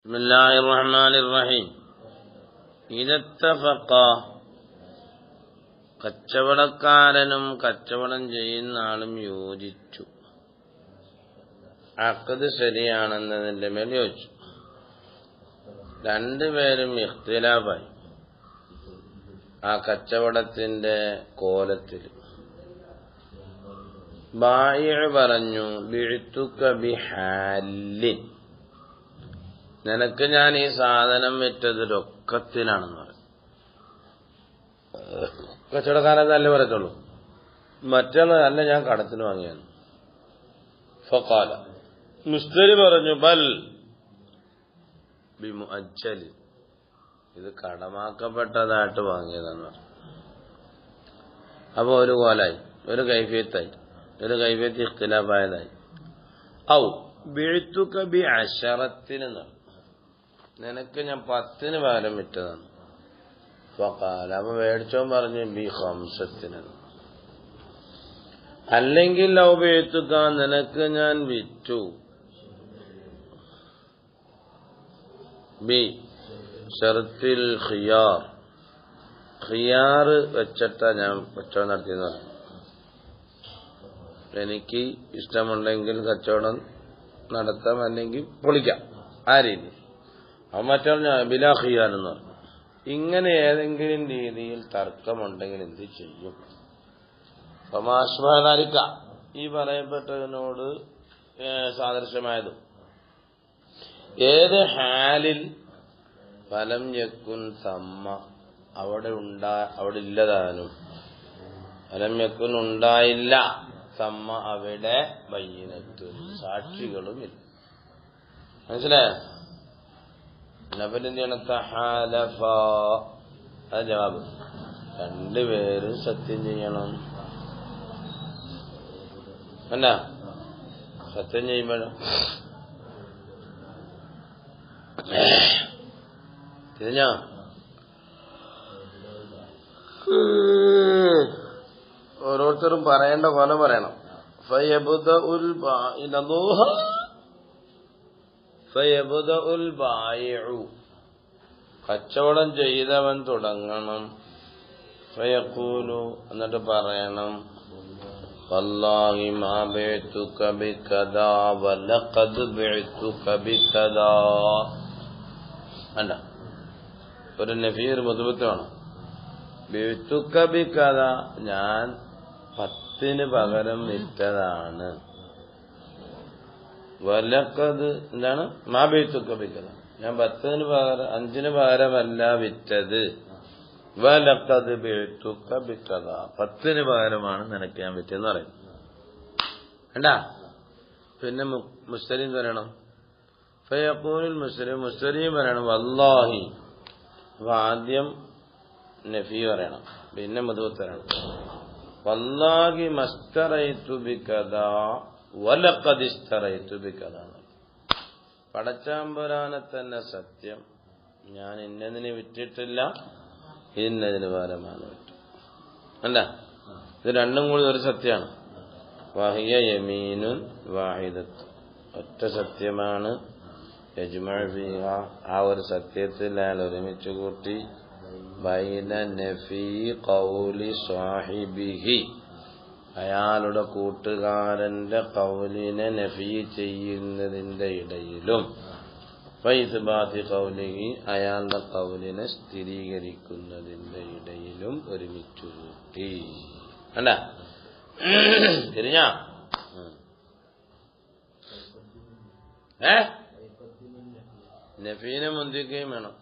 ബിസ്മില്ലാഹിർ റഹ്മാനിർ റഹീം. ഇദത്തഫഖ, കച്ചവടക്കാരനും കച്ചവടം ചെയ്യുന്ന ആളും യോജിച്ചു, അഖദ് ശരിയാണെന്നതിന്റെ മേൽ യോജിച്ചു. രണ്ടുപേരും ഇഖ്തിലാഫായി ആ കച്ചവടത്തിന്റെ കോലത്തിൽ. ബായിഅ പറഞ്ഞു, ബിഅ്തുക ബിഹാലിൻ, നിനക്ക് ഞാൻ ഈ സാധനം വിറ്റത് രൊക്കത്തിനാണെന്ന് പറയും. കച്ചവടക്കാരനല്ലേ പറയത്തുള്ളൂ, മറ്റുള്ള അല്ല ഞാൻ കടത്തിന് വാങ്ങിയാണ്. ഫഖാല, മുസ്തരി പറഞ്ഞു, ബൽ ബിമുഅജ്ജൽ, ഇത് കടമാക്കപ്പെട്ടതായിട്ട് വാങ്ങിയതെന്ന് പറഞ്ഞു. അപ്പൊ ഒരു കോലായി, ഒരു കൈഫിയത്തായി, ഒരു കൈഫിയത്ത് ഇഖ്തിലാഫായതായി. ഔ ബിഅ്തുക ബിഅശറത്തിന്, നിനക്ക് ഞാൻ 10 പകരം വിറ്റതാണ്. ഫഖാല, അപ്പൊ മേടിച്ചോൻ പറഞ്ഞു ബി ഖംസത്തിന്. അല്ലെങ്കിൽ ലൗ ബിഅ്തുക, നിനക്ക് ഞാൻ വിറ്റു ബി ശർത്തിൽ ഖിയാർ, ഖിയാർ വെച്ചിട്ടാ ഞാൻ കച്ചവടം നടത്തിയെന്ന് പറഞ്ഞു. എനിക്ക് ഇഷ്ടമുണ്ടെങ്കിൽ കച്ചവടം നടത്താം, അല്ലെങ്കിൽ പൊളിക്കാം, ആ രീതി. അവൻ മറ്റേ ബിലാ ഖിയാർ എന്ന് പറഞ്ഞു. ഇങ്ങനെ ഏതെങ്കിലും രീതിയിൽ തർക്കമുണ്ടെങ്കിൽ എന്ത് ചെയ്യും? സമാശ്വാലിക്ക, ഈ പറയപ്പെട്ടതിനോട് സാദൃശ്യമായതും. ഏത് ഹാലിൽ ഫലം യക്കുൻ സമ്മ, അവിടെ ഇല്ലതാനും, ഫലം യക്കുൻ ഉണ്ടായില്ല, സമ്മ അവിടെ ബയ്യിനത്തുൻ, സാക്ഷികളുമില്ല. മനസ്സിലായോ? നബിലെന്താണ് തഹാലഫ, അത് ജവാബ്. രണ്ടുപേരും സത്യം ചെയ്യണം. അല്ല, സത്യം ചെയ്യുമ്പോഴോ തിരിഞ്ഞോ? ഓരോരുത്തരും പറയേണ്ട പോലെ പറയണം. ഫയബ്ദഉൽ ബായിഉ, കച്ചവടം ചെയ്തവൻ തുടങ്ങണം. ഫയഖൂലു, എന്നിട്ട് പറയണം, വല്ലാഹി മാ ബിഅ്തുക ബികദാ വലഖദ് ബിഅ്തുക ബികദാ. അല്ല, ഒരു നഫീർ മുദ്ബത്ത് വേണം. ബിഅ്തുക ബികദാ, ഞാൻ 10 പകരം വിറ്റതാണ്. വലഖദ് എന്താണ്? മാ ബിഅ്തുക ബികദാ, ഞാൻ 10 പകരം 5 പകരമല്ല വിറ്റത്. വലഖദ് ബിഅ്തുക ബികദാ, 10 പകരമാണ് നിനക്ക് ഞാൻ വിറ്റെന്ന് പറയും. കണ്ടാ? പിന്നെ മുസ്തരീം പറയണം. ഫയഖൂലുൽ മുസ്തരീം പറയണം വല്ലാഹി. അപ്പൊ ആദ്യം നഫി പറയണം, പിന്നെ മുദ്ബത്ത് പറയണം. വല്ലാഹി മസ്തറൈതു ബികദാ വലഖദ് ഇസ്തറൈതു ബികദാ. പടച്ചാമ്പുരാനെ തന്നെ സത്യം, ഞാൻ ഇന്നതിന് വിറ്റിട്ടില്ല, ഇന്നതിന് പകരമാണ് വിറ്റു. അല്ല, ഇത് രണ്ടും കൂടി ഒരു സത്യമാണ്. വഹിയ യമീനുൻ വാഹിദത്ത്, ഒറ്റ സത്യമാണ്. യജ്മഉ ഫീഹാ, ആ ഒരു സത്യത്തിൽ അയാൾ ഒരുമിച്ച് കൂട്ടി. ബൈന നഫീ ഖൗലി സാഹിബിഹി, അയാളുടെ കൂട്ടുകാരന്റെ ഖൗലിനെ നഫീ ചെയ്യുന്നതിന്റെ ഇടയിലും, ഫൈസ്ബാത്തി ഖൗലിഹി, അയാളുടെ ഖൗലിനെ സ്ഥിരീകരിക്കുന്നതിന്റെ ഇടയിലും ഒരുമിച്ചു കൂട്ടി. അല്ല, തിരിഞ്ഞാ? നഫീനെ മുന്തിക്കുകയും വേണം.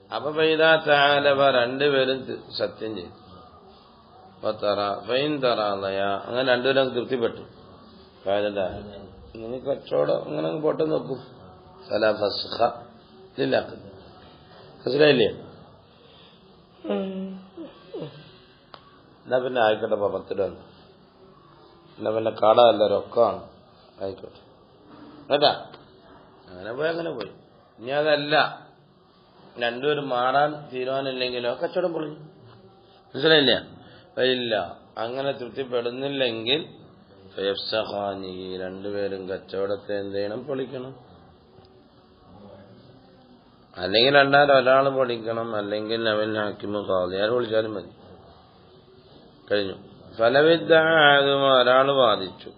അപ്പൊ ഫൈദാ തആലവ, രണ്ടുപേരും സത്യം ചെയ്തു. ഫൈൻ തറാളയ, അങ്ങനെ രണ്ടുപേരും തൃപ്തിപ്പെട്ടു. നിങ്ങൾ കച്ചവടം അങ്ങനെ പോട്ടെ നോക്കും. മനസ്സിലായില്ലേ? എന്നാ പിന്നെ ആയിക്കോട്ടെ, 10 രൂപ. എന്നാ പിന്നെ കട അല്ല, രൊക്കമാണ്, ആയിക്കോട്ടെ കേട്ടാ. അങ്ങനെ പോയി. ഇനി അതല്ല, രണ്ടുപേരും മാറാൻ തീരുമാനമില്ലെങ്കിലോ കച്ചവടം പൊളിഞ്ഞു. മനസ്സിലായില്ല? ഇല്ല, അങ്ങനെ തൃപ്തിപ്പെടുന്നില്ലെങ്കിൽ രണ്ടുപേരും കച്ചവടത്തെ എന്ത് ചെയ്യണം? പൊളിക്കണം. അല്ലെങ്കിൽ രണ്ടാലും ഒരാൾ പഠിക്കണം, അല്ലെങ്കിൽ നവൽ ഹാക്കിമോ ഖാദിയാർ വിളിച്ചാലും മതി. കഴിഞ്ഞു. ഫലവിദ്ദഅഹദുമാ ഒരാൾ വാദിച്ചു.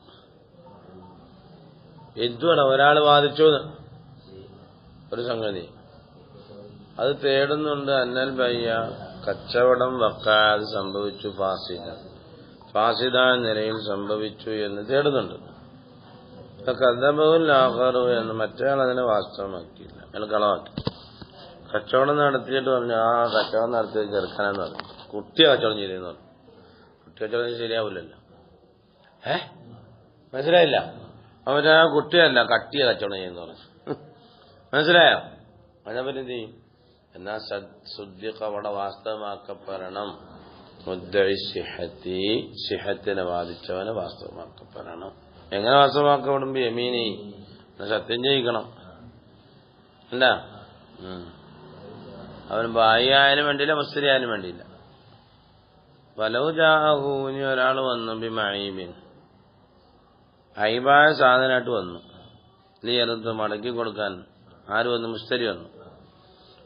ഇതുവരെ ഒരാൾ വാദിച്ചു ഒരു സംഗതി അത് തേടുന്നുണ്ട്. അന്നൽ ബയ്യ കച്ചവടം വക്കാത് സംഭവിച്ചു, ഫാസിദ നിലയിൽ സംഭവിച്ചു എന്ന് തേടുന്നുണ്ട്. കദബുൽ ആഖറു എന്ന് മറ്റേയാൾ അതിനെ വാസ്തവമാക്കിയില്ല, അയാൾ കളവാക്കി. കച്ചവടം നടത്തിയിട്ട് പറഞ്ഞു ആ കച്ചവടം നടത്തിയത് ചെറുക്കാനെന്ന് പറഞ്ഞു. കുട്ടിയെ കച്ചവടം ചെയ്തെന്ന് പറഞ്ഞു. കുട്ടി കച്ചവടം ശരിയാവില്ലല്ലോ. മനസ്സിലായില്ല? അവൻ ആ കുട്ടിയല്ല കട്ടിയ കച്ചവടം ചെയ്യുന്ന പറഞ്ഞു. മനസ്സിലായോ? അതിനെപ്പറ്റി എന്ത് ചെയ്യും? എന്നാ സുദ്ദിഖ് അവിടെ വാസ്തവമാക്കപ്പെടണം. മുദ്ദഇ സിഹത്തി സിഹത്തിനെ വാദിച്ചവനെ വാസ്തവമാക്കപ്പെടണം. എങ്ങനെ വാസ്തവമാക്കപ്പെടും? യമീനി സത്യം ചെയ്യിക്കണം. അല്ല അവൻ ബായിയായാലും വേണ്ടിയില്ല, മുസ്തരി ആയാലും വേണ്ടിയില്ല. വലൗ ജാഅഹൂനി ഒരാൾ വന്നു ബിമഈബിൻ ഐബായ സാധനമായിട്ട് വന്നു. ലിയറുത്ത് മടക്കി കൊടുക്കാൻ ആര് വന്നു? മുസ്തരി വന്നു.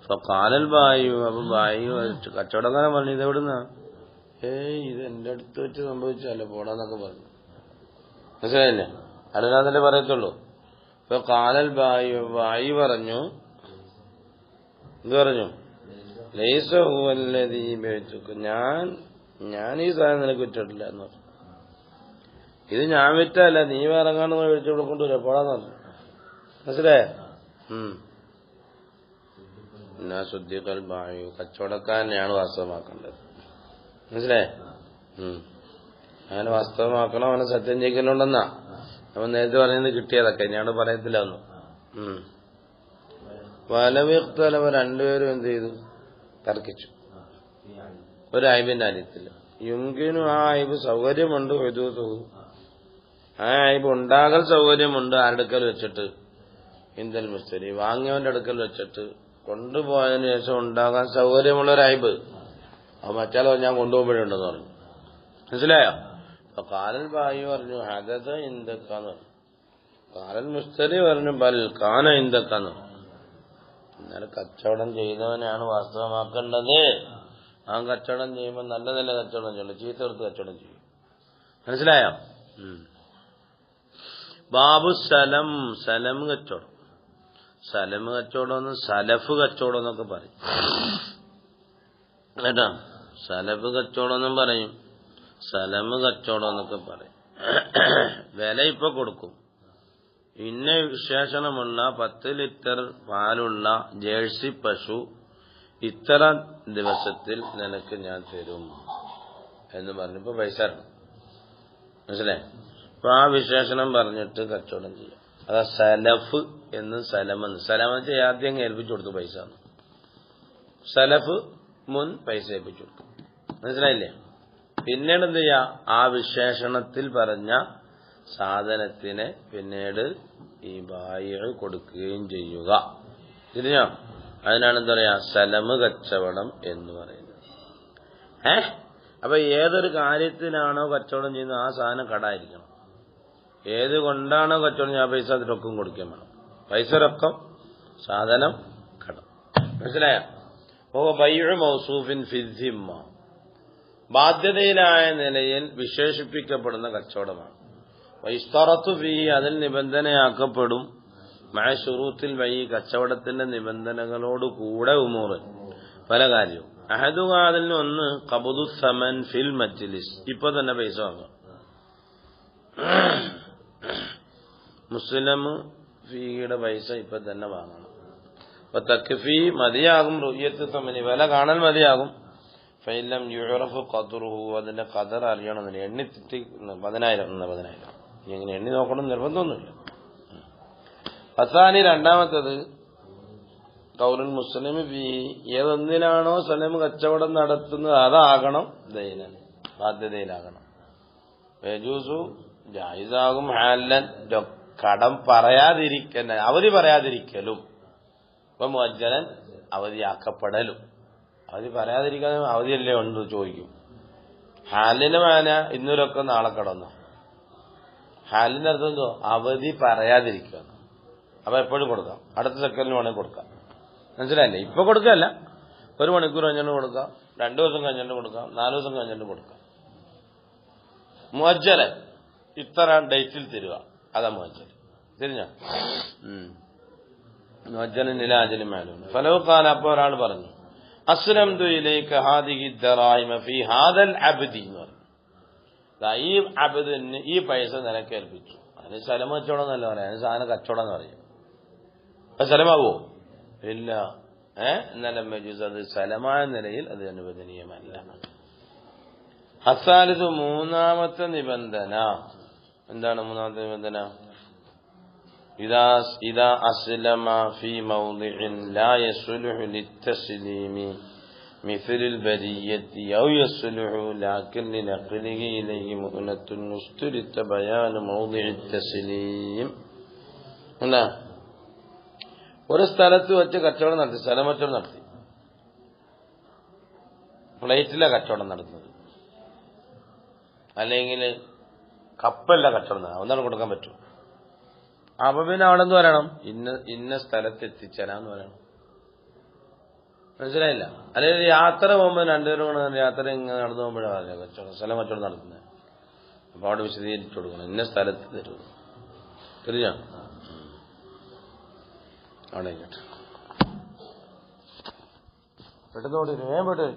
ഫഖാലൽ ബായിയു അപ്പൊ ബായിയു കച്ചവടക്കാരൻ പറഞ്ഞു ഇതെവിടുന്ന? ഇത് എന്റെ അടുത്ത് വെച്ച് സംഭവിച്ചല്ലേ പോടാന്നൊക്കെ പറഞ്ഞു. മനസ്സിലായില്ലേ? അല്ലാതെ പറയത്തുള്ളൂ. ഫഖാലൽ ബായിയു ബായി പറഞ്ഞു, എന്ത് പറഞ്ഞു? ലൈസ ഹുവല്ലദീ ബിഅതുക ഞാൻ ഈ സാധനം നിനക്ക് വിറ്റിട്ടില്ല എന്ന് പറഞ്ഞു. ഇത് ഞാൻ വിറ്റല്ല, നീ വേറെ കാണുന്ന മേടിച്ചു കൊടുക്കൊണ്ടുവരാ പോടാന്ന് പറഞ്ഞു. മനസ്സിലായേ? എന്നാ സുദ്ദിഖൽ ബായു കച്ചവടക്കാരനെയാണ് വാസ്തവമാക്കേണ്ടത്. മനസ്സിലായേ? അങ്ങനെ വാസ്തവമാക്കണം. അവനെ സത്യം ചെയ്യലുണ്ടെന്നാ അവൻ നേരത്തെ പറയുന്നത് കിട്ടിയതൊക്കെ ഞാൻ പറയത്തില്ല ഒന്നും. വലവിഖ്തലവ രണ്ടുപേരും എന്ത് ചെയ്തു? തർക്കിച്ചു ഒരു ഐബിന്റെ കാര്യത്തിൽ. യുംകിനു ആ ഐബ് സൗകര്യമുണ്ട്, ആ ഐബ് ഉണ്ടാകൽ സൗകര്യമുണ്ട്. ആരടുക്കൽ വെച്ചിട്ട്? ഇന്ദൽ മുസ്തരി വാങ്ങിയവന്റെ അടുക്കൽ വെച്ചിട്ട് കൊണ്ടുപോയതിനു ശേഷം ഉണ്ടാകാൻ സൗകര്യമുള്ള ഒരു ഐബ്. അത് മറ്റാലോ ഞാൻ കൊണ്ടുപോകുമ്പോഴുണ്ടെന്ന് പറഞ്ഞു. മനസ്സിലായോ? അപ്പൊ കാലൽ ബായി പറഞ്ഞു ഹദസ ഇന്ദക്കാന്ന് പറഞ്ഞു. കാലൽ മുസ്തരി പറഞ്ഞു ബൽ കാന ഇന്ദക്കാന്ന് പറഞ്ഞു. എന്നാലും കച്ചവടം ചെയ്തവനാണ് വാസ്തവമാക്കേണ്ടത്. ആ കച്ചവടം ചെയ്യുമ്പോൾ നല്ല നല്ല കച്ചവടം ചെയ്യണം, ചീത്ത എടുത്ത് കച്ചവടം ചെയ്യും. മനസ്സിലായോ? ബാബു സലം കച്ചവടം. സലം കച്ചവടം എന്ന് സലഫ് കച്ചവടം എന്നൊക്കെ പറയും കേട്ടോ. സലഫ് കച്ചവടം എന്നും പറയും, സലം കച്ചവടം എന്നൊക്കെ പറയും. വില ഇപ്പൊ കൊടുക്കും. ഇന്ന വിശേഷണമുള്ള 10 ലിറ്റർ പാലുള്ള ജേഴ്സി പശു ഇത്ര ദിവസത്തിൽ നിനക്ക് ഞാൻ തരും എന്ന് പറഞ്ഞപ്പോ പൈസ ഇറങ്ങും. മനസ്സിലായി? അപ്പൊ ആ വിശേഷണം പറഞ്ഞിട്ട് കച്ചവടം ചെയ്യും. അതാ സലഫ് എന്ന് സലമെന്ന് ആദ്യം ഏൽപ്പിച്ചു കൊടുത്തു പൈസ. സലഫ് മുൻ പൈസ ഏൽപ്പിച്ചു കൊടുക്കും. മനസ്സിലായില്ലേ? പിന്നീട് എന്ത് ചെയ്യാ? ആ വിശേഷണത്തിൽ പറഞ്ഞ സാധനത്തിനെ പിന്നീട് ഈ ബായിഅ് കൊടുക്കുകയും ചെയ്യുക. തിരിഞ്ഞോ? അതിനാണ് എന്താ പറയാ സലമ് കച്ചവടം എന്ന് പറയുന്നത്. അപ്പൊ ഏതൊരു കാര്യത്തിനാണോ കച്ചവടം ചെയ്യുന്നത് ആ സാധനം കടായിരിക്കണം. ഏത് കൊണ്ടാണോ കച്ചവടം ചെയ്യുന്നത് ആ പൈസ അത് രൊക്കം കൊടുക്കാൻ വേണം. പൈസ രൊക്കം, സാധനം കടം. മനസ്സിലായോ? ബൈഉ മൗസൂഫിൻ ഫിദ്ദിമ്മ ബാധ്യതയിലായ നിലയിൽ വിശേഷിപ്പിക്കപ്പെടുന്ന കച്ചവടമാണ്. വൈസ്തറത്തു ഫീ അതിൽ നിബന്ധനയാക്കപ്പെടും. മഅ ശുറൂത്തിൽ വൈ കച്ചവടത്തിന്റെ നിബന്ധനകളോട് കൂടെ ഉമൂറ് പല കാര്യവും. അഹദുഹ അതിൽ ഒന്ന് ഖബ്ദു സമൻ ഫിൽ മജ്ലിസ് ഇപ്പൊ തന്നെ പൈസ വാങ്ങാം. മുസ്ലിം ഫീയുടെ പൈസ ഇപ്പൊ തന്നെ വാങ്ങണം. അപ്പൊ തക്ഫീ മതിയാകും. റുയത്ത് സമനി വില കാണൽ മതിയാകും. ഫൈലം യുറഫ് ഖദ്റുഹു അതിന്റെ ഖദർ അറിയണമെന്നില്ല. എണ്ണി 10,000 ഇങ്ങനെ എണ്ണി നോക്കണം നിർബന്ധമൊന്നുമില്ല. ഫസാനി രണ്ടാമത്തത് ഖൗലുൽ മുസ്ലിം ഫീ ഏതൊന്നിലാണോ സലം കച്ചവടം നടത്തുന്നത് അതാകണം ദൈനൻ ബാധ്യതയിലാകണം. യജൂസു ജായിസാകും ഹാലൻ കടം പറയാതിരിക്കൽ അവധി പറയാതിരിക്കലും ഇപ്പം മുഅജ്ജലൻ അവധിയാക്കപ്പെടലും. അവധി പറയാതിരിക്കാൻ അവധിയല്ലേ ഉണ്ട് ചോദിക്കും. ഹാലിന് മാന ഇന്നൂരൊക്കെ നാളെ കടന്നു. ഹാലിന്റെ അർത്ഥം എന്തോ അവധി പറയാതിരിക്കുക. അപ്പൊ എപ്പോഴും കൊടുക്കാം, അടുത്ത സെക്കൻഡിന് വേണമെങ്കിൽ കൊടുക്കാം. മനസ്സിലായില്ലേ? ഇപ്പൊ കൊടുക്കല്ല, 1 മണിക്കൂർ കഴിഞ്ഞിട്ട് കൊടുക്കാം, 2 ദിവസം കഴിഞ്ഞിട്ട് കൊടുക്കാം, 4 ദിവസം കഴിഞ്ഞിട്ട് കൊടുക്കാം. മുഅജ്ജല ഇത്ര ഡേറ്റിൽ തരിക, അതാ മുഅജ്ജൽ. തിരിഞ്ഞ മുഅജ്ജലിൻ ഇലാ അജലിൻ മഅലൂം. ഫലൗ ഖാല, അപ്പോൾ ഒരാൾ പറഞ്ഞു, അസ്ലംതു ഇലൈക ഹാദിഹി ദറാഹിമ ഫീ ഹാദൽ അബ്ദി എന്ന് പറഞ്ഞു. ഈ അബ്ദിന് ഈ പൈസ നിനക്ക് ഏൽപ്പിച്ചു. അതിന് സ്ഥലം കച്ചവടം എന്നല്ല പറയാം, അതിന് സാധനം കച്ചവടം എന്ന് പറയും. അത് സ്ഥലമാവോ? ഇല്ല. എന്നാലും അത് സ്ഥലമായ നിലയിൽ അത് അനുവദനീയമല്ല. അസാലിദ്, മൂന്നാമത്തെ നിബന്ധന എന്താണ്? മൂന്നാമത്തെ നിബന്ധന, ഇദാ അസ്ലമ ഫീ മൗദിഇൻ ലാ യസ്ലുഹു ലിത്തസ്ലീമി مثل البرية أو يصلح لكن لنقله إليه مؤنة اشترط بيان موضع التسليم. എന്നാ ഒരു സ്ഥലത്ത് വെച്ച് കച്ചവടം നടത്തി, സ്ഥലം കച്ചവടം നടത്തി, ഫ്ലൈറ്റിലെ കച്ചവടം നടത്തുന്നത്, അല്ലെങ്കിൽ കപ്പലിലെ കച്ചവടം നടത്തുന്നത്, ഒന്നാണ് കൊടുക്കാൻ പറ്റും. അപ്പൊ പിന്നെ അവിടെ നിന്ന് പറയണം, ഇന്ന സ്ഥലത്ത് എത്തിച്ചേരാന്ന് പറയണം. മനസ്സിലായില്ല? അല്ലെങ്കിൽ യാത്ര പോകുമ്പോൾ 2 പേരും യാത്ര ഇങ്ങനെ നടന്നു പോകുമ്പോഴാണ് കച്ചവടം, സ്ഥലം കച്ചവടം നടത്തുന്നത്. അപ്പൊ അവിടെ വിശദീകരിച്ചു കൊടുക്കണം, ഇന്ന സ്ഥലത്ത് തരുന്നു. തിരിഞ്ഞോ? അവിടെ കേട്ടോ, പെട്ടെന്ന് ഓടി വേഗം പോട്ടെ.